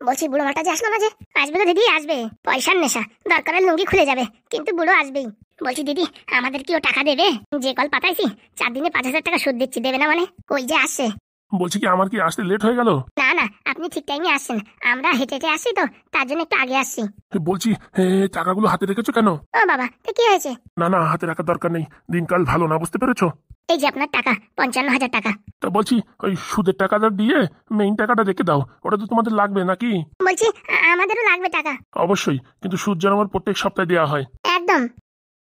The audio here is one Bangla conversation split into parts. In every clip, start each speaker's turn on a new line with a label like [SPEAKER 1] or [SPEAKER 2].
[SPEAKER 1] বলছি বুড়ো মাটা যে আসলো না যে? আসবে তো দিদি, আসবে। পয়সার নেশা, দরকার হলে লুঙ্গি খুলে যাবে, কিন্তু বুড়ো আসবেই। বলছি দিদি, আমাদের কি ও টাকা দেবে? যে কল পাঠাইছি 4 দিনে 5,000 টাকা সুদ দিচ্ছি, দেবে না মানে? ওই যে আসছে।
[SPEAKER 2] বলছি কি আমার কি আসতে লেট হয়ে গেল?
[SPEAKER 1] না না, আপনি ঠিক টাইমে আসছেন। আমরা হেঁটে হেঁটে আসছি তো, তার জন্য একটু আগে আসছি।
[SPEAKER 2] বলছি টাকাগুলো হাতে রেখেছো কেন?
[SPEAKER 1] ও বাবা, তো কি হয়েছে?
[SPEAKER 2] না না, হাতে রাখার দরকার নেই, দিনকাল ভালো না, বুঝতে পেরেছো?
[SPEAKER 1] এই যে আপনার টাকা, 55,000 টাকা।
[SPEAKER 2] তা বলছি ওই সুদের টাকাটা দিয়ে মেইন টাকাটা রেখে দাও, ওটা তো তোমাদের লাগবে নাকি?
[SPEAKER 1] বলছি আমাদেরও লাগবে টাকা।
[SPEAKER 2] অবশ্যই, কিন্তু সুদ যেন আমার প্রত্যেক সপ্তাহে দেওয়া হয়।
[SPEAKER 1] একদম।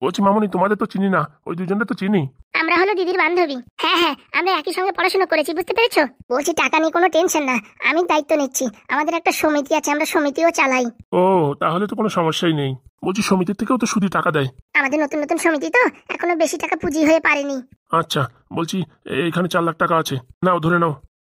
[SPEAKER 2] বলছি মামুনি, তোমাদের তো চিনি না, ওই দুজনটা তো চিনি।
[SPEAKER 1] আমরা হলো দিদির বান্ধবী। হ্যাঁ হ্যাঁ, আমরা একই সঙ্গে পড়াশোনা করেছি, বুঝতে পেরেছো? বলছি টাকা নিয়ে কোনো টেনশন না, আমি দায়িত্ব নিচ্ছি। আমাদের একটা সমিতি আছে, আমরা সমিতিও চালাই।
[SPEAKER 2] ও, তাহলে তো কোনো সমস্যাই নেই। বলছি সমিতির থেকেও তো সুদি টাকা দেয়?
[SPEAKER 1] আমাদের নতুন নতুন সমিতি তো, এখনো বেশি টাকা পুঁজি হয়ে পারেনি।
[SPEAKER 2] আচ্ছা, বলছি এখানে 4 লাখ টাকা আছে, নাও ধরে নাও।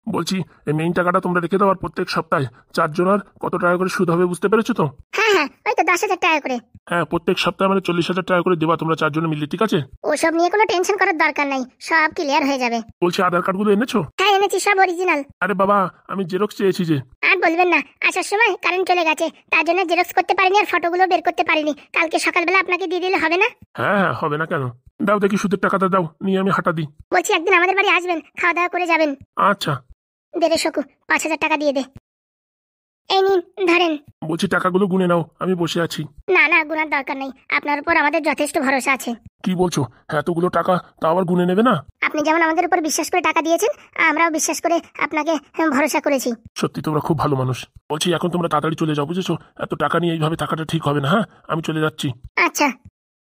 [SPEAKER 2] বলছি এই মেইন টাকাটা তোমরা রেখে দাও, আর প্রত্যেক সপ্তাহে 4 জনের কত টাকা করে সুদ হবে, বুঝতে পেরেছো তো?
[SPEAKER 1] হ্যাঁ হ্যাঁ, ওই তো 10,000 টাকা করে।
[SPEAKER 2] হ্যাঁ, প্রত্যেক সপ্তাহে মানে 40,000 টাকা করে দেবা তোমরা 4 জনে মিলে, ঠিক আছে?
[SPEAKER 1] ওসব নিয়ে কোনো টেনশন করার দরকার নাই, সব ক্লিয়ার হয়ে যাবে।
[SPEAKER 2] বলছি আধার কার্ডগুলো এনেছো?
[SPEAKER 1] হ্যাঁ এনেছি, সব অরিজিনাল।
[SPEAKER 2] আরে বাবা, আমি জেরক্স চেয়েছি যে।
[SPEAKER 1] আর বলবেন না, আসার সময় কারেন্ট চলে গেছে, তার জন্য জেরক্স করতে পারিনি আর ফটোগুলো বের করতে পারিনি। কালকে সকালবেলা আপনাকে দিয়ে দিলে হবে না?
[SPEAKER 2] হ্যাঁ হ্যাঁ, হবে না কেন? দাও দেখি সুদের টাকাটা দাও, নিয়ে আমি হাঁটা দিই।
[SPEAKER 1] বলছি একদিন আমাদের বাড়ি আসবেন, খাওয়া দাওয়া করে যাবেন।
[SPEAKER 2] আচ্ছা।
[SPEAKER 1] দে রে শকু, 5,000 টাকা দিয়ে দে। এই নিন, ধরেন।
[SPEAKER 2] বলছি টাকাগুলো গুনে নাও, আমি বসে আছি।
[SPEAKER 1] না না, গুনার দরকার নেই, আপনার উপর আমাদের যথেষ্ট ভরসা আছে।
[SPEAKER 2] কি বলছো? এতগুলো টাকা তা আবার গুনে নেবে না?
[SPEAKER 1] আপনি যেমন আমাদের উপর বিশ্বাস করে টাকা দিয়েছেন, আমরাও বিশ্বাস করে আপনাকে ভরসা করেছি।
[SPEAKER 2] সত্যি তোমরা খুব ভালো মানুষ। বলছি এখন তোমরা তাড়াতাড়ি চলে যাও, বুঝেছো? এত টাকা নিয়ে এইভাবে থাকাটা ঠিক হবে না। হ্যাঁ, আমি চলে যাচ্ছি।
[SPEAKER 1] আচ্ছা।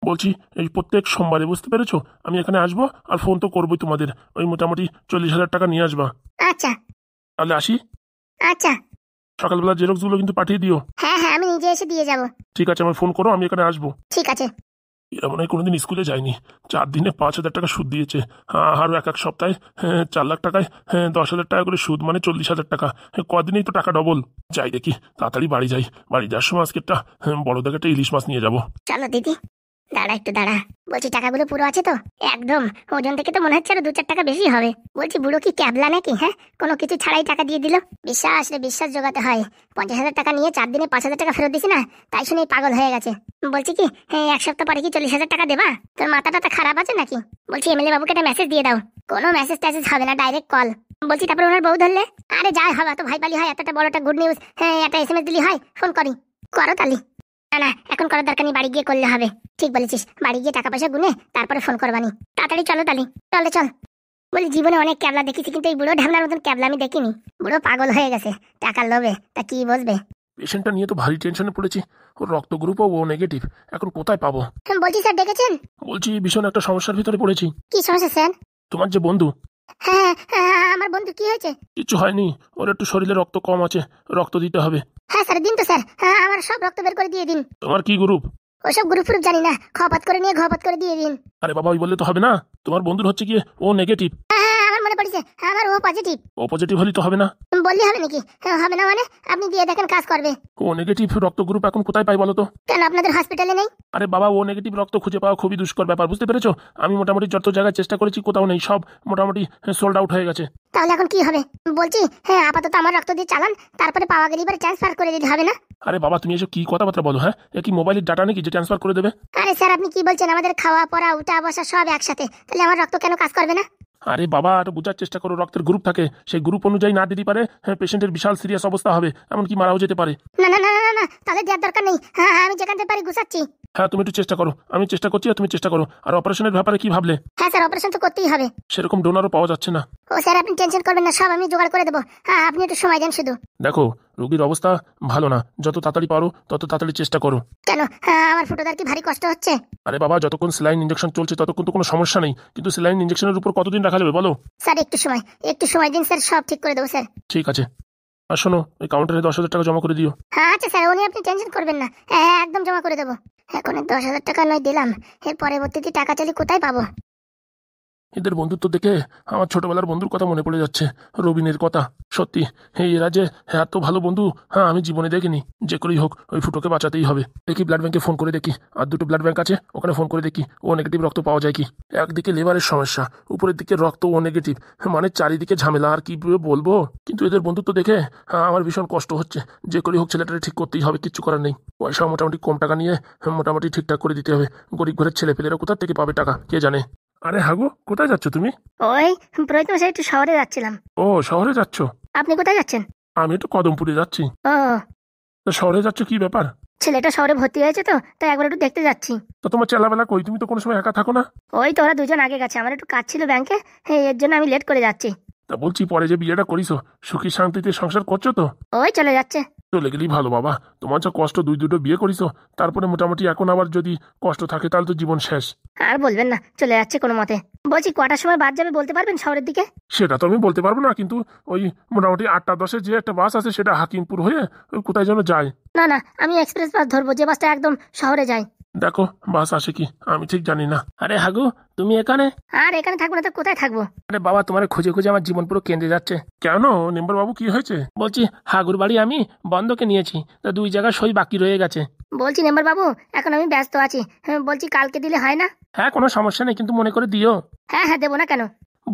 [SPEAKER 2] বলছি এই প্রত্যেক সোমবারে, বুঝতে পেরেছো, আমি এখানে আসবো, আর ফোন তো করবোই তোমাদের। ওই মোটামুটি 40,000 টাকা নিয়ে আসবা।
[SPEAKER 1] আচ্ছা।
[SPEAKER 2] তাহলে আসি।
[SPEAKER 1] আচ্ছা।
[SPEAKER 2] সকালবেলা জেরক্সগুলো কিন্তু পাঠিয়ে দিও।
[SPEAKER 1] হ্যাঁ হ্যাঁ, আমি নিজে এসে দিয়ে যাব।
[SPEAKER 2] ঠিক আছে, আমার ফোন করো, আমি এখানে আসবো।
[SPEAKER 1] ঠিক আছে।
[SPEAKER 2] এরা মনে হয় কোনোদিন স্কুলে যায়নি, 4 দিনে 5,000 টাকা সুদ দিয়েছে। আরও এক এক সপ্তাহে 4 লাখ টাকায় 10,000 টাকা করে সুদ, মানে 40,000 টাকা। কদিনেই তো টাকা ডবল। যাই দেখি, তাড়াতাড়ি বাড়ি যাই। বাড়ি যাওয়ার সময় আজকে একটা বড় দেখে একটা ইলিশ মাছ নিয়ে যাবো।
[SPEAKER 1] চলো দিদি, দাঁড়া একটু দাঁড়া। বলছি টাকাগুলো পুরো আছে তো? একদম। ওজন থেকে তো মনে হচ্ছে আরো 2-4 টাকা বেশি হবে। বলছি বুড়ো কি ক্যাবলা নাকি? হ্যাঁ, কোনো কিছু ছাড়াই টাকা দিয়ে দিল। বিশ্বাস রে, বিশ্বাস জোগাতে হয়। 50,000 টাকা নিয়ে 4 দিনে 5,000 টাকা ফেরত দিছি না, তাই শুনেই পাগল হয়ে গেছে। বলছি কি, হ্যাঁ, 1 সপ্তাহ পরে কি 40,000 টাকা দেবা? তোর মাথাটা খারাপ আছে নাকি? বলছি এমএলএ বাবুকে একটা মেসেজ দিয়ে দাও। কোনো মেসেজ ট্যাসেজ হবে না, ডাইরেক্ট কল। বলছি তারপর ওনার বউ ধরলে? আরে যাই হবে, তো ভাই পালি হয়, এতটা বড় একটা গুড নিউজ, হ্যাঁ একটা এসএমএস দিলি হয়। ফোন করি, করো তালি। না না, এখন করার দরকার নেই, বাড়ি গিয়ে করলে হবে। ঠিক বলেছিস, বাড়ি গিয়ে টাকা পয়সা গুনে তারপরে ফোন করবানি। তাড়াতাড়ি চলো তালি, চলে চল। বলি জীবনে অনেক ক্যাবলা দেখেছি, কিন্তু এই বুড়ো ঢ্যামনার মতন ক্যাবলা আমি দেখিনি। বুড়ো পাগল হয়ে গেছে টাকার লোভে, তা কি বসবে।
[SPEAKER 2] পেশেন্টটা নিয়ে তো ভারী টেনশনে পড়েছি। ওর রক্ত গ্রুপও ও নেগেটিভ, এখন কোথায় পাবো?
[SPEAKER 1] বলছি স্যার ডেকেছেন?
[SPEAKER 2] বলছি ভীষণ একটা সমস্যার ভিতরে পড়েছি।
[SPEAKER 1] কি সমস্যা স্যার?
[SPEAKER 2] তোমার যে বন্ধু।
[SPEAKER 1] হ্যাঁ হ্যাঁ, আমার বন্ধু কি হয়েছে?
[SPEAKER 2] কিছু হয়নি, ওর একটু শরীরে রক্ত কম আছে, রক্ত দিতে হবে।
[SPEAKER 1] হ্যাঁ স্যার, দিন তো স্যার, হ্যাঁ আমার সব রক্ত বের করে দিয়ে দিন।
[SPEAKER 2] তোমার কি গ্রুপ?
[SPEAKER 1] ওসব গ্রুপ ফ্রুপ জানি না, খপাত করে নিয়ে ঘপাত করে দিয়ে দিন।
[SPEAKER 2] আরে বাবা, ওই বললে তো হবে না, তোমার বন্ধুর হচ্ছে গিয়ে ও নেগেটিভ।
[SPEAKER 1] হ্যাঁ হ্যাঁ, আমার মনে পড়েছে, আমার ও পজিটিভ।
[SPEAKER 2] ও পজিটিভ হলে তো হবে না।
[SPEAKER 1] বললি হবে নাকি? হ্যাঁ, হবে না মানে? আপনি দিয়ে দেখেন, কাজ করবে।
[SPEAKER 2] ও নেগেটিভ রক্ত গ্রুপ এখন কোথায় পাই বলো তো?
[SPEAKER 1] কেন আপনাদের হসপিটালে নেই?
[SPEAKER 2] আরে বাবা, ও নেগেটিভ রক্ত খুঁজে পাওয়া খুবই দুষ্কর ব্যাপার, বুঝতে পেরেছো? আমি মোটামুটি যত জায়গায় চেষ্টা করেছি, কোথাও নেই, সব মোটামুটি সোল্ড আউট হয়ে গেছে।
[SPEAKER 1] তাহলে এখন কি হবে? বলছি হ্যাঁ, আপাতত আমার রক্ত দিয়ে চালান, তারপরে পাওয়া গেলে এবার ট্রান্সফার করে দিতে হবে না?
[SPEAKER 2] আরে বাবা, তুমি এসব কি কথাবার্তা বলো? হ্যাঁ, এ কি মোবাইলের ডাটা নাকি যে ট্রান্সফার করে দেবে?
[SPEAKER 1] আরে স্যার আপনি কি বলছেন? আমাদের খাওয়া পড়া উঠা বসা সব একসাথে, তাহলে আমার রক্ত কেন কাজ করবে না?
[SPEAKER 2] আরে বাবা, আর বোঝার চেষ্টা করো, রক্তের গ্রুপ থাকে, সেই গ্রুপ অনুযায়ী না দিতে পারে, পেশেন্টের বিশাল সিরিয়াস অবস্থা হবে, এমনকি মারাও যেতে পারে।
[SPEAKER 1] না না না না না, তাহলে দেওয়ার দরকার নেই। হ্যাঁ আমি যেখান থেকে পারি গুছাচ্ছি।
[SPEAKER 2] হ্যাঁ, তুমি একটু চেষ্টা করো, আমি চেষ্টা করছি, আর তুমি চেষ্টা করো। আর অপারেশনের ব্যাপারে কি ভাবলে?
[SPEAKER 1] হ্যাঁ স্যার, অপারেশন তো করতেই হবে।
[SPEAKER 2] সেরকম ডোনারও পাওয়া যাচ্ছে না।
[SPEAKER 1] ও স্যার আপনি টেনশন করবেন না, সব আমি জোগাড় করে দেবো। হ্যাঁ আপনি একটু সময় দেন শুধু।
[SPEAKER 2] দেখো, রোগীর অবস্থা ভালো না, যত তাড়াতাড়ি পারো তত তাড়াতাড়ি চেষ্টা করো।
[SPEAKER 1] কেন? হ্যাঁ আমার ফুটোদার কি ভারী কষ্ট হচ্ছে?
[SPEAKER 2] আরে বাবা, যতক্ষণ সেলাইন ইঞ্জেকশন চলছে ততক্ষণ তো কোনো সমস্যা নেই, কিন্তু সেলাইন ইঞ্জেকশনের উপর কতদিন রাখা যাবে বলো?
[SPEAKER 1] স্যার একটু সময় দিন স্যার, সব ঠিক করে দেবো স্যার।
[SPEAKER 2] ঠিক আছে, আর শোনো, ওই কাউন্টারে 10,000 টাকা জমা করে দিও।
[SPEAKER 1] হ্যাঁ আচ্ছা স্যার, উনি আপনি টেনশন করবেন না, হ্যাঁ হ্যাঁ একদম জমা করে দেবো। এখন 10,000 টাকা নয় দিলাম, এর পরবর্তীতে টাকা চাইলে কোথায় পাবো?
[SPEAKER 2] এদের বন্ধুত্ব দেখে আমার ছোটবেলার বন্ধুর কথা মনে পড়ে যাচ্ছে, রবিনের কথা। সত্যি এরা যে এত ভালো বন্ধু, হ্যাঁ আমি জীবনে দেখিনি। যে করেই হোক ওই ফুটোকে বাঁচাতেই হবে। দেখি ব্লাড ব্যাংকে ফোন করে দেখি, আর দুটো ব্লাড ব্যাংক আছে, ওখানে ফোন করে দেখি ও নেগেটিভ রক্ত পাওয়া যায় কি। একদিকে লিভারের সমস্যা, উপরের দিকে রক্ত ও নেগেটিভ, মানে চারিদিকে ঝামেলা। আর কি বলবো, কিন্তু এদের বন্ধুত্ব দেখে আমার ভীষণ কষ্ট হচ্ছে। যে করেই হোক ছেলেটাকে ঠিক করতেই হবে, কিচ্ছু করার নেই। পয়সা মোটামুটি কম টাকা নিয়ে মোটামুটি ঠিকঠাক করে দিতে হবে। গরিব ঘরের ছেলে পেলেরা কোথা থেকে পাবে টাকা কে জানে। আরে হাগু, কোথায় যাচ্ছ তুমি?
[SPEAKER 1] ওই পুরোহিত মশাই, একটু শহরে যাচ্ছিলাম।
[SPEAKER 2] ও শহরে যাচ্ছ?
[SPEAKER 1] আপনি কোথায় যাচ্ছেন?
[SPEAKER 2] আমি একটু কদমপুরে যাচ্ছি।
[SPEAKER 1] ও,
[SPEAKER 2] তা শহরে যাচ্ছ কি ব্যাপার?
[SPEAKER 1] ছেলেটা শহরে ভর্তি হয়েছে তো, তাই একবার একটু দেখতে যাচ্ছি।
[SPEAKER 2] তো তোমার চেলাবেলা কই? তুমি তো কোনো সময় একা থাকো না।
[SPEAKER 1] ওই তো ওরা দুজন আগে গেছে, আমার একটু কাজ ছিল ব্যাংকে, এর জন্য আমি লেট করে যাচ্ছি।
[SPEAKER 2] তা বলছি, পরে যে বিয়েটা করিছো সুখী শান্তিতে সংসার করছো তো?
[SPEAKER 1] ওই চলে যাচ্ছে।
[SPEAKER 2] চলে গেলেই ভালো বাবা। তোমার যা কষ্ট, দুটো বিয়ে করিছো, তারপরে মোটামুটি এখন আবার যদি কষ্ট থাকে তাহলে তো জীবন শেষ।
[SPEAKER 1] আর বলবেন না, চলে যাচ্ছে কোনো মতে। বলছি কটার সময় বাদ যাবে বলতে পারবেন শহরের দিকে?
[SPEAKER 2] সেটা তো আমি বলতে পারবো না, কিন্তু ওই মোটামুটি 8টা 10-এ যে একটা বাস আছে সেটা হাকিমপুর হয়ে ওই কোথায় যেন যায়।
[SPEAKER 1] না না, আমি এক্সপ্রেস বাস ধরবো, যে বাসটা একদম শহরে যায়।
[SPEAKER 2] দেখো বাস আসে কি, আমি ঠিক জানি না। আরে হাগু, তুমি এখানে?
[SPEAKER 1] আর এখানে থাকবো না তো কোথায় থাকবো?
[SPEAKER 2] আরে বাবা, তোমার খুঁজে খুঁজে আমার জীবন পুরো কেঁদে যাচ্ছে। কেন মেম্বার বাবু, কি হয়েছে? বলছি হাগুর বাড়ি আমি বন্ধকে নিয়েছি, তা 2 জায়গায় সই বাকি রয়ে গেছে।
[SPEAKER 1] বলছি মেম্বার বাবু, এখন আমি ব্যস্ত আছি। বলছি কালকে দিলে হয় না?
[SPEAKER 2] হ্যাঁ কোনো সমস্যা নেই, কিন্তু মনে করে দিও।
[SPEAKER 1] হ্যাঁ হ্যাঁ, দেবো না কেন।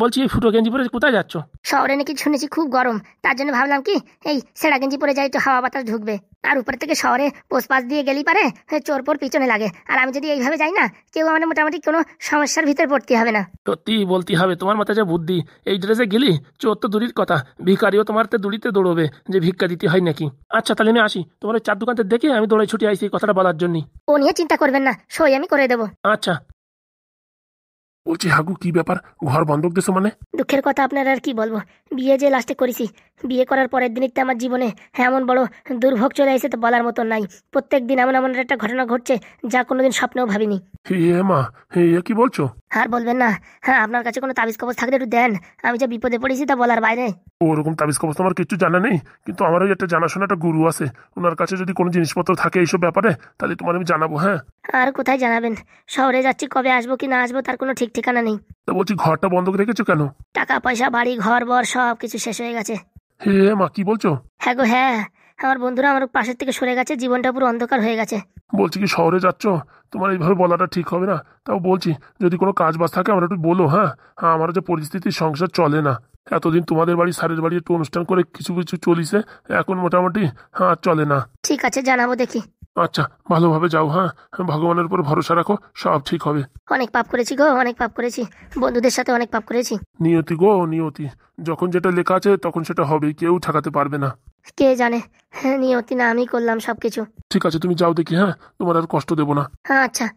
[SPEAKER 2] বলছি এই ফুটো গেঞ্জি পরে কোথায় যাচ্ছ?
[SPEAKER 1] শহরে নাকি শুনেছি খুব গরম, তার জন্য ভাবলাম কি এই সেরা গেঞ্জি পরে যাই, একটু হাওয়া বাতাস ঢুকবে। আর উপর থেকে শহরে পোস্টপাস দিয়ে গেলেই পারে চোর পোর পিছনে লাগে, আর আমি যদি এইভাবে যাই না, কেউ আমার মোটামুটি কোনো সমস্যার ভিতরে পড়তে হবে না।
[SPEAKER 2] সত্যি বলতে হবে, তোমার মাথায় যে বুদ্ধি। এই ড্রেসে গেলি চোর তো দূরের কথা, ভিখারিও তোমার দূরিতে দৌড়বে যে ভিক্ষা দিতে হয় নাকি। আচ্ছা তাহলে আমি আসি, তোমার ওই চার দোকানতে দেখে আমি দৌড়াই ছুটি আইছি এই কথাটা বলার জন্য।
[SPEAKER 1] ও নিয়ে চিন্তা করবেন না, সই আমি করে দেবো।
[SPEAKER 2] আচ্ছা। বলছি হাগু, কি ব্যাপার, ঘর বন্ধক দিছো মানে?
[SPEAKER 1] দুঃখের কথা আপনার আর কি বলবো, বিয়ে যে লাস্টে করেছি, বিয়ে করার পরের দিনই তো আমার জীবনে এমন বড় দুর্ভোগ চলে এসে তো বলার মতন নাই। প্রত্যেক দিন এমন এমন একটা ঘটনা ঘটছে যা কোনোদিন স্বপ্নেও ভাবিনি।
[SPEAKER 2] হে মা, হে কি বলছো?
[SPEAKER 1] আর বলবেন না। হ্যাঁ, আপনার কাছে কোনো তাবিজ কবজ থাকলে একটু দেন, আমি যা বিপদে পড়েছি তা বলার বাইরে।
[SPEAKER 2] ওরকম তাবিজ কবজ আমার কিছু জানা নেই, কিন্তু আমার ওই একটা জানাশোনা একটা গুরু আছে, ওনার কাছে যদি কোনো জিনিসপত্র থাকে এইসব ব্যাপারে তাহলে তোমার আমি জানাবো। হ্যাঁ।
[SPEAKER 1] আর কোথায় জানাবেন, শহরে যাচ্ছি, কবে আসবো কি না আসবো তার কোনো ঠিক ঠিকানা নেই।
[SPEAKER 2] তা বলছি ঘরটা বন্ধক রেখেছো কেন?
[SPEAKER 1] টাকা পয়সা বাড়ি ঘর বর সব কিছু শেষ হয়ে গেছে।
[SPEAKER 2] হে মা, কি বলছো?
[SPEAKER 1] হ্যাঁ গো হ্যাঁ, আমার বন্ধুরা আমার পাশের থেকে সরে গেছে, জীবনটা পুরো অন্ধকার হয়ে গেছে।
[SPEAKER 2] বলছি কি শহরে যাচ্ছ, তোমার এইভাবে বলাটা ঠিক হবে না। তাও বলছি যদি কোনো কাজ বাজ থাকে আমার একটু বলো। হ্যাঁ হ্যাঁ, আমার যে পরিস্থিতি, সংসার চলে না। এতদিন তোমাদের বাড়ি স্যারের বাড়ি একটু অনুষ্ঠান করে কিছু কিছু চলিছে, এখন মোটামুটি হ্যাঁ চলে না।
[SPEAKER 1] ঠিক আছে, জানাবো দেখি।
[SPEAKER 2] আচ্ছা ভালোভাবে যাও। হ্যাঁ ভগবানের উপর ভরসা রাখো, সব ঠিক হবে।
[SPEAKER 1] অনেক পাপ করেছি গো, অনেক পাপ করেছি, বন্ধুদের সাথে অনেক পাপ করেছি।
[SPEAKER 2] নিয়তি গো নিয়তি, যখন যেটা লেখা আছে তখন সেটা হবেই, কেউ ঠেকাতে পারবে না।
[SPEAKER 1] কে জানে, হ্যাঁ নিয়তি না আমি করলাম সবকিছু।
[SPEAKER 2] ঠিক আছে তুমি যাও দেখি, হ্যাঁ তোমার আর কষ্ট দেবো না।
[SPEAKER 1] হ্যাঁ আচ্ছা।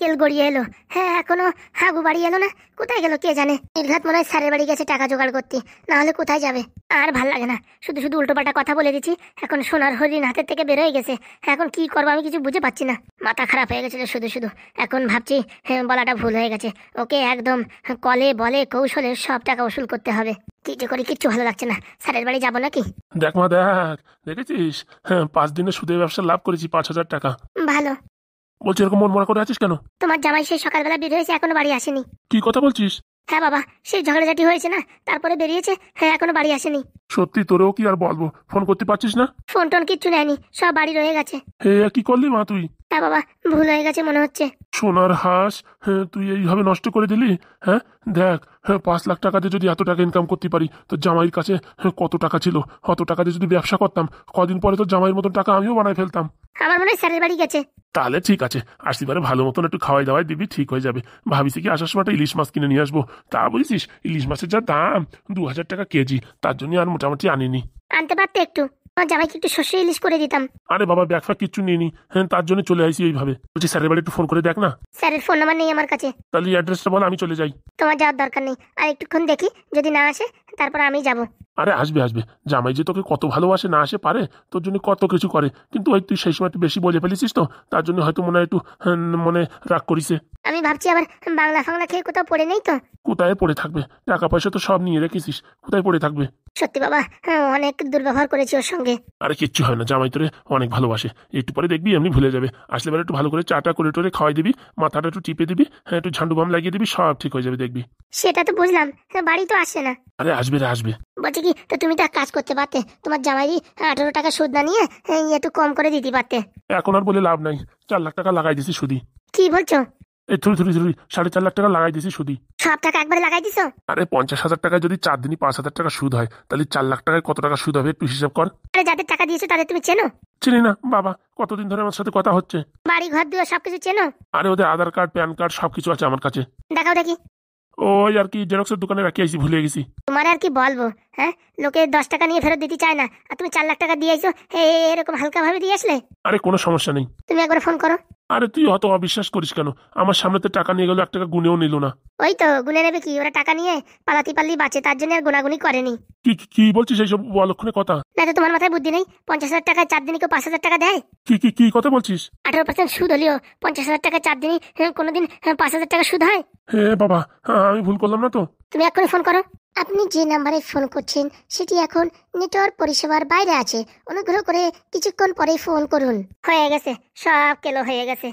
[SPEAKER 1] বিকেল গড়িয়ে এলো, হ্যাঁ এখনো হাগু বাড়ি এলো না, কোথায় গেল কে জানে। নির্ঘাত মনে হয় স্যারের বাড়ি গেছে টাকা জোগাড় করতে, না হলে কোথায় যাবে। আর ভাল লাগে না, শুধু শুধু উল্টোপাল্টা কথা বলে দিচ্ছি। এখন সোনার হরিণ হাতের থেকে বেরোয় গেছে, এখন কি করবো আমি কিছু বুঝে পাচ্ছি না। মাথা খারাপ হয়ে গেছিল শুধু শুধু, এখন ভাবছি হ্যাঁ বলাটা ভুল হয়ে গেছে। ওকে একদম কলে বলে কৌশলে সব টাকা উসুল করতে হবে। কি যে করি কিচ্ছু ভালো লাগছে না, স্যারের বাড়ি যাবো নাকি?
[SPEAKER 2] দেখ মা দেখ, দেখেছিস হ্যাঁ 5 দিনে সুদে ব্যবসা লাভ করেছি 5,000 টাকা।
[SPEAKER 1] ভালো।
[SPEAKER 2] বলছি এরকম মন মরা করে আছিস কেন?
[SPEAKER 1] তোমার জামাই সেই সকালবেলা বের হয়েছে, এখনো বাড়ি আসেনি।
[SPEAKER 2] কি কথা বলছিস?
[SPEAKER 1] হ্যাঁ বাবা, সেই ঝগড়াঝাটি হয়েছে না, তারপরে বেরিয়েছে, হ্যাঁ এখনো বাড়ি আসেনি।
[SPEAKER 2] সত্যি? তোরেও কি আর বলবো, ফোন করতে পারছিস না?
[SPEAKER 1] ফোন টোন কিচ্ছু নেয়নি, সব বাড়ি রয়ে গেছে।
[SPEAKER 2] হে কি করলি মা তুই?
[SPEAKER 1] হ্যাঁ বাবা, ভুল হয়ে গেছে মনে হচ্ছে।
[SPEAKER 2] সোনার হাঁস, হ্যাঁ তুই এইভাবে নষ্ট করে দিলি। হ্যাঁ দেখ, হ্যাঁ 5 লাখ টাকা দিয়ে যদি এত টাকা ইনকাম করতে পারি, তো জামাইয়ের কাছে কত টাকা ছিল, অত টাকা দিয়ে যদি ব্যবসা করতাম, কদিন পরে তো জামাইয়ের মতন টাকা আমিও বানাই ফেলতাম।
[SPEAKER 1] আমার মনে হয় স্যারের বাড়ি গেছে।
[SPEAKER 2] তাহলে ঠিক আছে, আসিবারে ভালো মতন একটু খাওয়াই দাওয়াই দিবি, ঠিক হয়ে যাবে। ভাবিছি কি আসার সময় একটা ইলিশ মাছ কিনে নিয়ে আসবো, তা বুঝছিস ইলিশ মাছের যা দাম, 2,000 টাকা কেজি, তার জন্য আর মোটামুটি আনিনি।
[SPEAKER 1] আনতে পারতে একটু, আমার জামাইকে একটু শস্য ইলিশ করে দিতাম।
[SPEAKER 2] আরে বাবা ব্যাগ ফ্যাগ কিচ্ছু নিয়ে নি, হ্যাঁ তার জন্য চলে আসি এইভাবে। বলছি স্যারের বাড়ি একটু ফোন করে দেখ না।
[SPEAKER 1] স্যারের ফোন নাম্বার নেই আমার কাছে।
[SPEAKER 2] তাহলে অ্যাড্রেসটা বল, আমি চলে যাই।
[SPEAKER 1] তোমার যাওয়ার দরকার নেই, আর একটুক্ষণ দেখি, যদি না আসে তারপর আমি যাব।
[SPEAKER 2] আরে আসবে আসবে, জামাই যে তোকে কত ভালোবাসে, না আসে পারে, তোর জন্য কত কিছু করে, কিন্তু ওই তুই সেই সময় একটু বেশি বলে ফেলেছিস তো, তার জন্য হয়তো মনে হয় একটু মনে রাগ করিছে।
[SPEAKER 1] আমি ভাবছি আবার বাংলা ফাংলা খেয়ে কোথাও পড়ে নেই তো।
[SPEAKER 2] কোথায় পড়ে থাকবে, টাকা পয়সা তো সব নিয়ে রেখেছিস, কোথায় পড়ে থাকবে?
[SPEAKER 1] সত্যি বাবা, হ্যাঁ, অনেক দুর্ব্যবহার করেছি ওর সঙ্গে।
[SPEAKER 2] আরে কিচ্ছু হয় না, জামাই তোরে অনেক ভালোবাসে। একটু পরে দেখবি এমনি ভুলে যাবে। আসলে এবার একটু ভালো করে চাটা করে টোরে খাওয়াই দিবি, মাথাটা একটু টিপে দিবি, হ্যাঁ একটু ঝান্ডু বাম লাগিয়ে দিবি, সব ঠিক হয়ে যাবে দেখবি।
[SPEAKER 1] সেটা তো বুঝলাম, হ্যাঁ, বাড়ি তো আসে না।
[SPEAKER 2] আরে আসবে রে আসবে।
[SPEAKER 1] বলছি কি, তো তুমি তো এক কাজ করতে পারতে, তোমার জামাই 18 টাকা সুদ না নিয়ে একটু কম করে দিতে পারতে।
[SPEAKER 2] এখন আর বলে লাভ নাই, 4 লাখ টাকা লাগাই দিছি সুদি।
[SPEAKER 1] কি বলছো?
[SPEAKER 2] এই থুড়ি থুড়ি থুড়ি 4.5 লাখ টাকা লাগাই দিছি সুদি।
[SPEAKER 1] সব টাকা একবারে লাগাই দিছো?
[SPEAKER 2] আরে 50,000 টাকায় যদি 4 দিনই 5,000 টাকা সুদ হয়, তাহলে 4 লাখ টাকায় কত টাকা সুদ হবে একটু হিসাব কর।
[SPEAKER 1] আরে যাদের টাকা দিয়েছো তাদের তুমি চেনো?
[SPEAKER 2] চিনি না বাবা, কতদিন ধরে আমার সাথে কথা হচ্ছে।
[SPEAKER 1] বাড়ি ঘর দুয়ার সবকিছু চেনো?
[SPEAKER 2] আরে ওদের আধার কার্ড প্যান কার্ড সবকিছু আছে আমার কাছে।
[SPEAKER 1] দেখাও দেখি।
[SPEAKER 2] ওই আর কি জেরক্সের দোকানে রাখি আইছি, ভুলে গেছি।
[SPEAKER 1] তোমার আর কি বলবো, হ্যাঁ, লোকে 10 টাকা নিয়ে ফেরত দিতে চায় না, আর তুমি 4 লাখ টাকা দিয়েছো, এরকম হালকা ভাবে দিয়ে আসলে?
[SPEAKER 2] আরে কোনো সমস্যা নেই।
[SPEAKER 1] তুমি একবার ফোন করো।
[SPEAKER 2] আরে তুই অত অবিশ্বাস করিস কেন? আমার সামনে তো টাকা নিয়ে গেল, 1 টাকা গুনেও নিল না।
[SPEAKER 1] ওই তো গুনে নেবে কি, ওরা টাকা নিয়ে পালাতি পাল্লি বাঁচে, তার জন্য আর গোনাগুনি করেনি।
[SPEAKER 2] কি কি কি বলছিস এইসব অলক্ষণে কথা?
[SPEAKER 1] না তো তোমার মাথায় বুদ্ধি নেই? 50,000 টাকায় 4 দিনই কেউ 5,000 টাকা দেয়?
[SPEAKER 2] কি কি কি কথা বলছিস?
[SPEAKER 1] 18% সুদ হলেও 50,000 টাকা 4 দিনই কোনোদিন 5,000 টাকা সুদ হয়?
[SPEAKER 2] হে বাবা, হ্যাঁ, আমি ভুল করলাম না তো?
[SPEAKER 1] তুমি এক্ষুনি ফোন করো। আপনি যে নাম্বারে ফোন করছেন সেটি এখন নেটওয়ার্ক পরিষেবার বাইরে আছে, অনুগ্রহ করে কিছুক্ষণ পরেই ফোন করুন। হয়ে গেছে, সব কেলো হয়ে গেছে।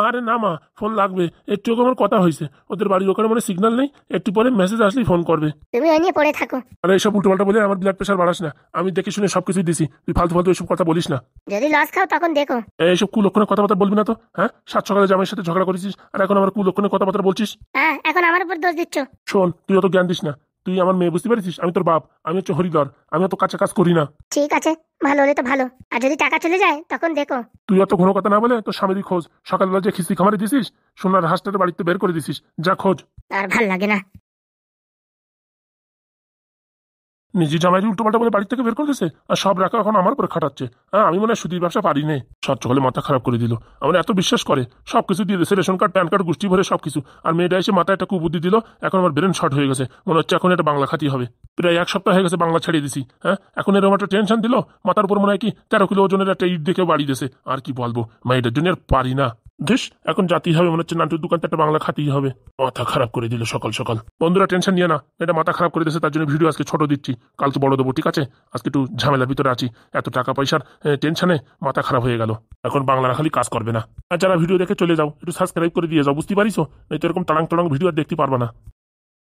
[SPEAKER 2] আরে না মা, ফোন লাগবে একটু। আমার কথা হয়েছে, ওদের বাড়ির ওখানে মানে সিগন্যাল নেই, একটু পরে মেসেজ আসলেই ফোন করবে।
[SPEAKER 1] তুমি ওই নিয়ে পড়ে থাকো।
[SPEAKER 2] আরে এইসব উল্টোপাল্টা বলে আমার ব্লাড প্রেশার বাড়াস না। আমি দেখে শুনে সবকিছুই দিছি, তুই ফালতু ফালতু এইসব কথা বলিস না।
[SPEAKER 1] যদি লস খাও তখন দেখো।
[SPEAKER 2] এইসব কুলক্ষণে কথাবার্তা বলবি না তো, হ্যাঁ? সাত সকালে জামাইয়ের সাথে ঝগড়া করেছিস, আর এখন আমার কুলক্ষণে কথাবার্তা বলছিস।
[SPEAKER 1] হ্যাঁ, এখন আমার উপর দোষ দিচ্ছ।
[SPEAKER 2] শোন, তুই অত জ্ঞান দিস না। তুই আমার মেয়ে, বুঝতে পারছিস? আমি তোর বাপ, আমি হচ্ছে হরিধর, আমি অত কাছে কাজ করি না।
[SPEAKER 1] ঠিক আছে, ভালো হলে তো ভালো, আর যদি টাকা চলে যায় তখন দেখো।
[SPEAKER 2] তুই অত ঘন কথা না বলে তোর স্বামীরই খোঁজ। সকালবেলা যে খিস্তি খামারে দিছিস, সোনার হাঁসটাতে বাড়িতে বের করে দিছিস, যা খোঁজ।
[SPEAKER 1] আর ভাল লাগে না।
[SPEAKER 2] নিজে জামাই উল্টোপাল্টা বলে বাড়ি থেকে বের করে দিছে, আর সব রাখা এখন আমার উপরে খাটাচ্ছে। হ্যাঁ, আমি মনে হয় সুদীর ব্যবসা পারি নে। সব সকালে মাথা খারাপ করে দিল। আমার এত বিশ্বাস করে, সবকিছু দিয়ে দিয়েছে, রেশন কার্ড প্যান কার্ড গোষ্ঠী ভরে সবকিছু। আর মেয়েটা এসে মাথায় একটা কুবুদ্ধি দিল, এখন আমার ব্রেন শর্ট হয়ে গেছে। মনে হচ্ছে এখন এটা বাংলা খাতি হবে। প্রায় 1 সপ্তাহ হয়ে গেছে বাংলা ছাড়িয়ে দিছি। হ্যাঁ, এখন এরকম একটা টেনশন দিল, মাথার উপর মনে হয় কি 13 কিলো ওজনের একটা ইট দেখে বাড়ি দিয়েছে। আর কি বলবো, মেয়েটার জন্য আর পারি না। দেশ এখন জাতি হবে, মনে হচ্ছে নান্টুর দোকানটা একটা বাংলা খাতেই হবে। মাথা খারাপ করে দিল সকাল সকাল। বন্ধুরা টেনশন নিয়ে না, এটা মাথা খারাপ করে দিয়েছে, তার জন্য ভিডিও আজকে ছোট দিচ্ছি, কালকে বড় দেবো, ঠিক আছে? আজকে একটু ঝামেলার ভিতরে আছি, এত টাকা পয়সার টেনশনে মাথা খারাপ হয়ে গেল। এখন বাংলা খালি কাজ করবে না। আর যারা ভিডিও দেখে চলে যাও, একটু সাবস্ক্রাইব করে দিয়ে যাও, বুঝতে পারিস? নয়তো এরকম তাড়াং তাড়াং ভিডিও আর দেখতে পারবে না।